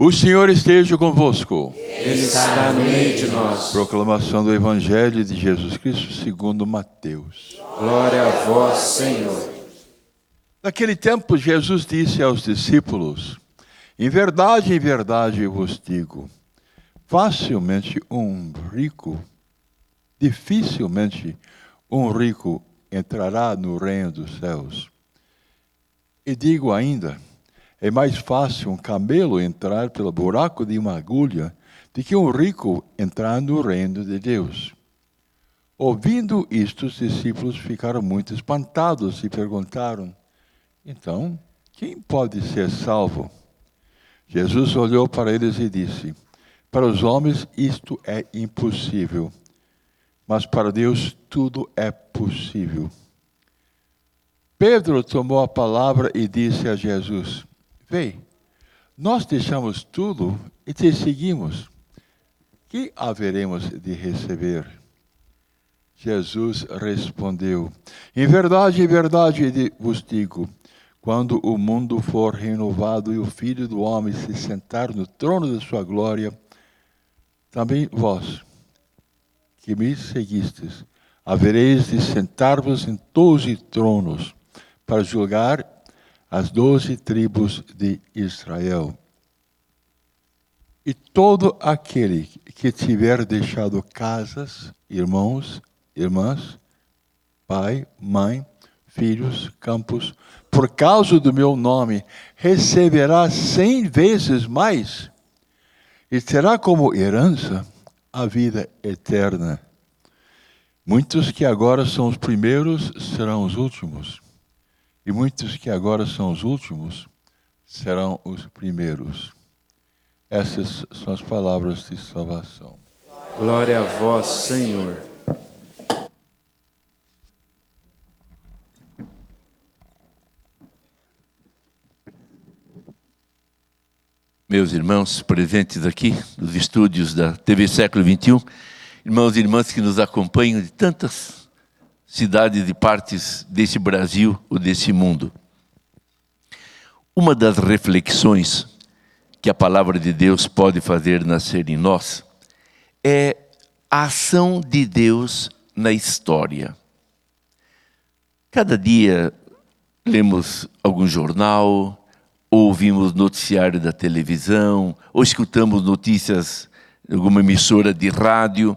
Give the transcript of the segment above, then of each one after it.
O Senhor esteja convosco. Ele está no meio de nós. Proclamação do Evangelho de Jesus Cristo segundo Mateus. Glória a vós, Senhor. Naquele tempo, Jesus disse aos discípulos: em verdade eu vos digo, dificilmente um rico entrará no reino dos céus. E digo ainda, é mais fácil um camelo entrar pelo buraco de uma agulha do que um rico entrar no reino de Deus. Ouvindo isto, os discípulos ficaram muito espantados e perguntaram: então, quem pode ser salvo? Jesus olhou para eles e disse: para os homens isto é impossível, mas para Deus tudo é possível. Pedro tomou a palavra e disse a Jesus: vê, nós deixamos tudo e te seguimos. Que haveremos de receber? Jesus respondeu: em verdade vos digo, quando o mundo for renovado e o Filho do Homem se sentar no trono de sua glória, também vós, que me seguistes, havereis de sentar-vos em 12 tronos, para julgar as 12 tribos de Israel. E todo aquele que tiver deixado casas, irmãos, irmãs, pai, mãe, filhos, campos, por causa do meu nome, receberá 100 vezes mais, e terá como herança a vida eterna. Muitos que agora são os primeiros serão os últimos, e muitos que agora são os últimos serão os primeiros. Essas são as palavras de salvação. Glória a vós, Senhor. Meus irmãos presentes aqui nos estúdios da TV Século XXI, irmãos e irmãs que nos acompanham de tantas cidades e partes desse Brasil ou desse mundo. Uma das reflexões que a palavra de Deus pode fazer nascer em nós é a ação de Deus na história. Cada dia lemos algum jornal, ou ouvimos noticiário da televisão, ou escutamos notícias de alguma emissora de rádio,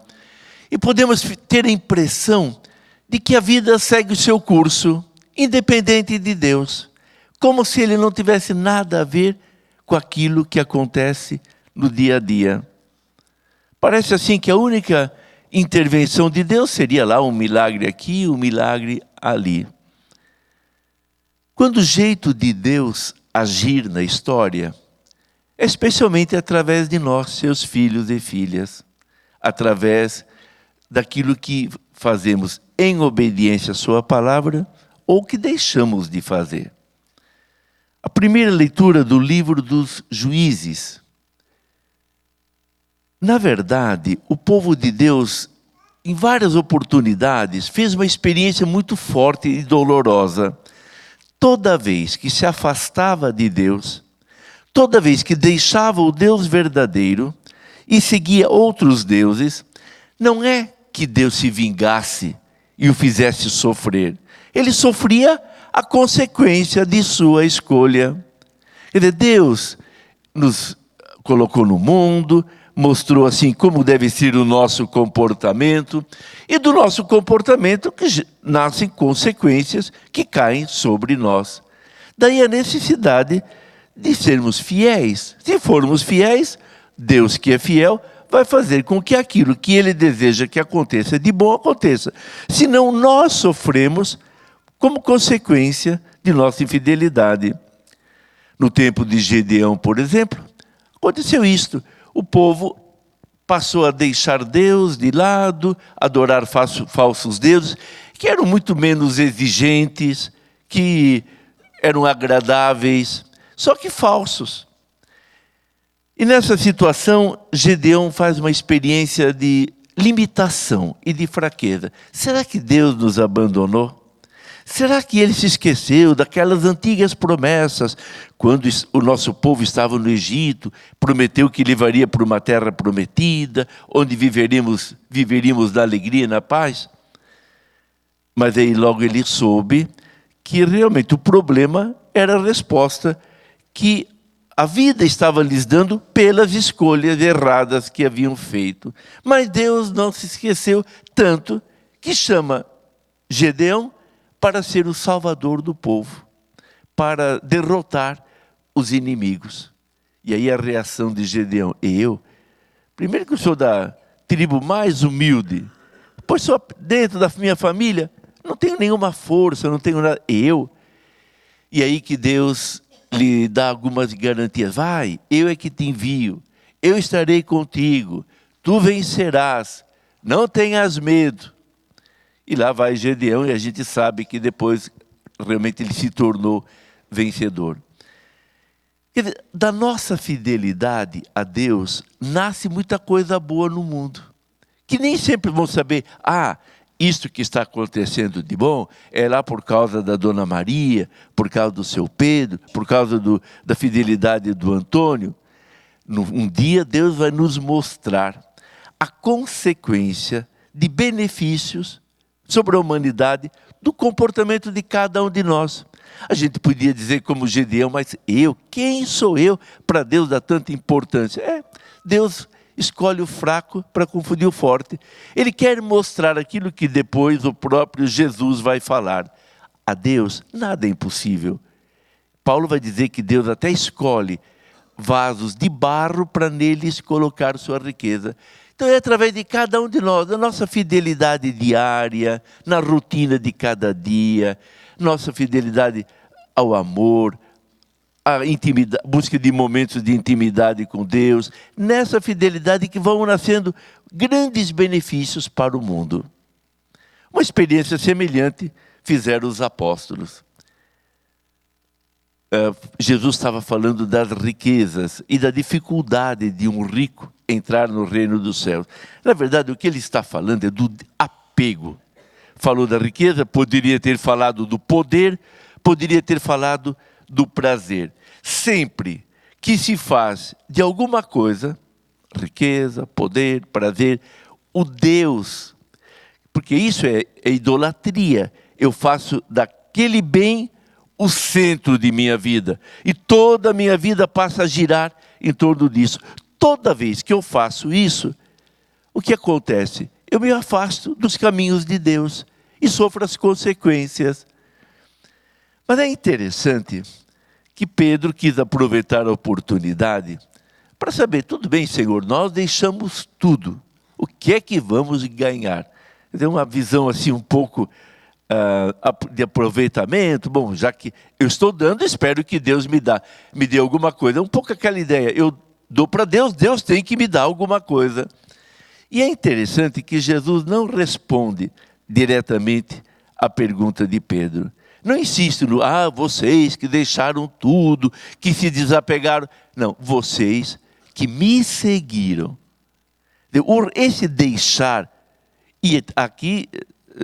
e podemos ter a impressão de que a vida segue o seu curso, independente de Deus, como se ele não tivesse nada a ver com aquilo que acontece no dia a dia. Parece assim que a única intervenção de Deus seria lá um milagre aqui, um milagre ali. Quando o jeito de Deus agir na história, especialmente através de nós, seus filhos e filhas, através daquilo que fazemos em obediência à sua palavra ou que deixamos de fazer. A primeira leitura do livro dos Juízes. Na verdade, o povo de Deus, em várias oportunidades, fez uma experiência muito forte e dolorosa. Toda vez que se afastava de Deus, toda vez que deixava o Deus verdadeiro e seguia outros deuses, não é que Deus se vingasse e o fizesse sofrer. Ele sofria a consequência de sua escolha. Quer dizer, Deus nos colocou no mundo, mostrou assim como deve ser o nosso comportamento, e do nosso comportamento que nascem consequências que caem sobre nós. Daí a necessidade de sermos fiéis. Se formos fiéis, Deus que é fiel vai fazer com que aquilo que Ele deseja que aconteça de bom aconteça. Senão nós sofremos como consequência de nossa infidelidade. No tempo de Gedeão, por exemplo, aconteceu isto. O povo passou a deixar Deus de lado, adorar falsos deuses, que eram muito menos exigentes, que eram agradáveis, só que falsos. E nessa situação, Gedeão faz uma experiência de limitação e de fraqueza. Será que Deus nos abandonou? Será que ele se esqueceu daquelas antigas promessas, quando o nosso povo estava no Egito, prometeu que levaria para uma terra prometida, onde viveríamos na alegria e na paz? Mas aí logo ele soube que realmente o problema era a resposta que a vida estava lhes dando pelas escolhas erradas que haviam feito. Mas Deus não se esqueceu tanto que chama Gedeão para ser o salvador do povo, para derrotar os inimigos. E aí a reação de Gedeão: primeiro que eu sou da tribo mais humilde, pois sou dentro da minha família, não tenho nenhuma força, não tenho nada, E aí que Deus lhe dá algumas garantias: vai, eu é que te envio, eu estarei contigo, tu vencerás, não tenhas medo. E lá vai Gedeão, e a gente sabe que depois realmente ele se tornou vencedor. Quer dizer, da nossa fidelidade a Deus nasce muita coisa boa no mundo, que nem sempre vão saber: isto que está acontecendo de bom é lá por causa da Dona Maria, por causa do seu Pedro, por causa da fidelidade do Antônio. Um dia Deus vai nos mostrar a consequência de benefícios sobre a humanidade do comportamento de cada um de nós. A gente podia dizer como Gedeão: mas quem sou eu para Deus dar tanta importância? Deus escolhe o fraco para confundir o forte. Ele quer mostrar aquilo que depois o próprio Jesus vai falar. A Deus nada é impossível. Paulo vai dizer que Deus até escolhe vasos de barro para neles colocar sua riqueza. Então é através de cada um de nós, da nossa fidelidade diária, na rotina de cada dia, nossa fidelidade ao amor, a intimidade, busca de momentos de intimidade com Deus, nessa fidelidade que vão nascendo grandes benefícios para o mundo. Uma experiência semelhante fizeram os apóstolos. Jesus estava falando das riquezas e da dificuldade de um rico entrar no reino dos céus. Na verdade, o que ele está falando é do apego. Falou da riqueza, poderia ter falado do poder, poderia ter falado do prazer. Sempre que se faz de alguma coisa, riqueza, poder, prazer, o Deus, porque isso é idolatria. Eu faço daquele bem o centro de minha vida, e toda a minha vida passa a girar em torno disso. Toda vez que eu faço isso, o que acontece? Eu me afasto dos caminhos de Deus e sofro as consequências. Mas é interessante que Pedro quis aproveitar a oportunidade para saber: tudo bem, Senhor, nós deixamos tudo, o que é que vamos ganhar? Tem uma visão assim um pouco de aproveitamento. Bom, já que eu estou dando, espero que Deus me dê alguma coisa. Um pouco aquela ideia: eu dou para Deus, Deus tem que me dar alguma coisa. E é interessante que Jesus não responde diretamente à pergunta de Pedro. Não insiste no: vocês que deixaram tudo, que se desapegaram. Não, vocês que me seguiram. Esse deixar, e aqui,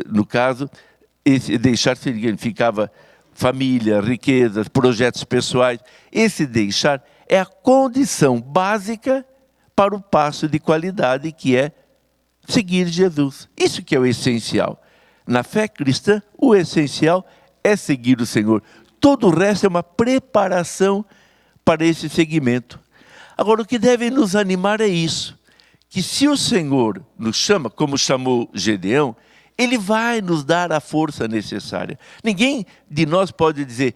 no caso, esse deixar significava família, riquezas, projetos pessoais. Esse deixar é a condição básica para o passo de qualidade, que é seguir Jesus. Isso que é o essencial. Na fé cristã, o essencial é seguir o Senhor. Todo o resto é uma preparação para esse seguimento. Agora, o que deve nos animar é isso: que se o Senhor nos chama, como chamou Gedeão, Ele vai nos dar a força necessária. Ninguém de nós pode dizer: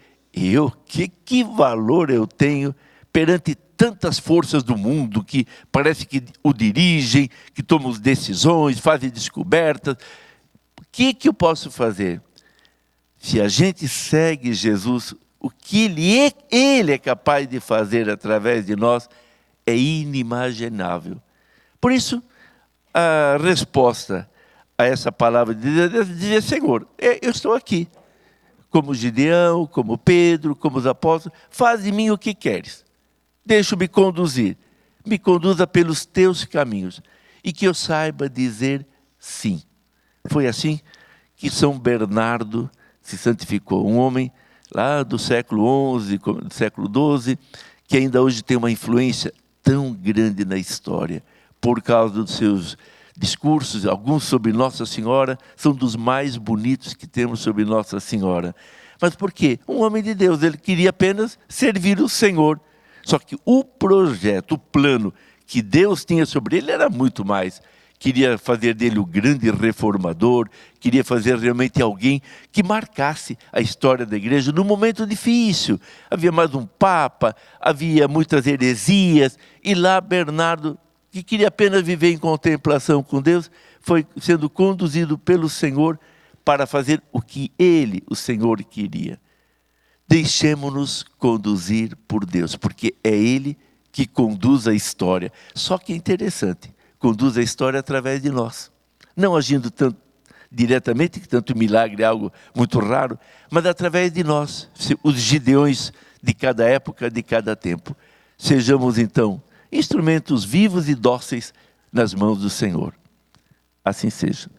que valor eu tenho perante tantas forças do mundo que parece que o dirigem, que tomam decisões, fazem descobertas. O que eu posso fazer? Se a gente segue Jesus, o que Ele é capaz de fazer através de nós é inimaginável. Por isso, a resposta a essa palavra de Deus é dizer: Senhor, eu estou aqui, como Gideão, como Pedro, como os apóstolos, faz de mim o que queres. Deixa-me conduzir, me conduza pelos teus caminhos, e que eu saiba dizer sim. Foi assim que São Bernardo se santificou. Um homem lá do século XI, do século XII, que ainda hoje tem uma influência tão grande na história, por causa dos seus discursos, alguns sobre Nossa Senhora, são dos mais bonitos que temos sobre Nossa Senhora. Mas por quê? Um homem de Deus, ele queria apenas servir o Senhor. Só que o projeto, o plano que Deus tinha sobre ele era muito mais. Queria fazer dele o grande reformador, queria fazer realmente alguém que marcasse a história da igreja num momento difícil. Havia mais um papa, havia muitas heresias, e lá Bernardo, que queria apenas viver em contemplação com Deus, foi sendo conduzido pelo Senhor para fazer o que ele, o Senhor, queria. Deixemos-nos conduzir por Deus, porque é Ele que conduz a história. Só que é interessante, conduz a história através de nós. Não agindo tanto diretamente, que tanto milagre é algo muito raro, mas através de nós, os gideões de cada época, de cada tempo. Sejamos então instrumentos vivos e dóceis nas mãos do Senhor. Assim seja.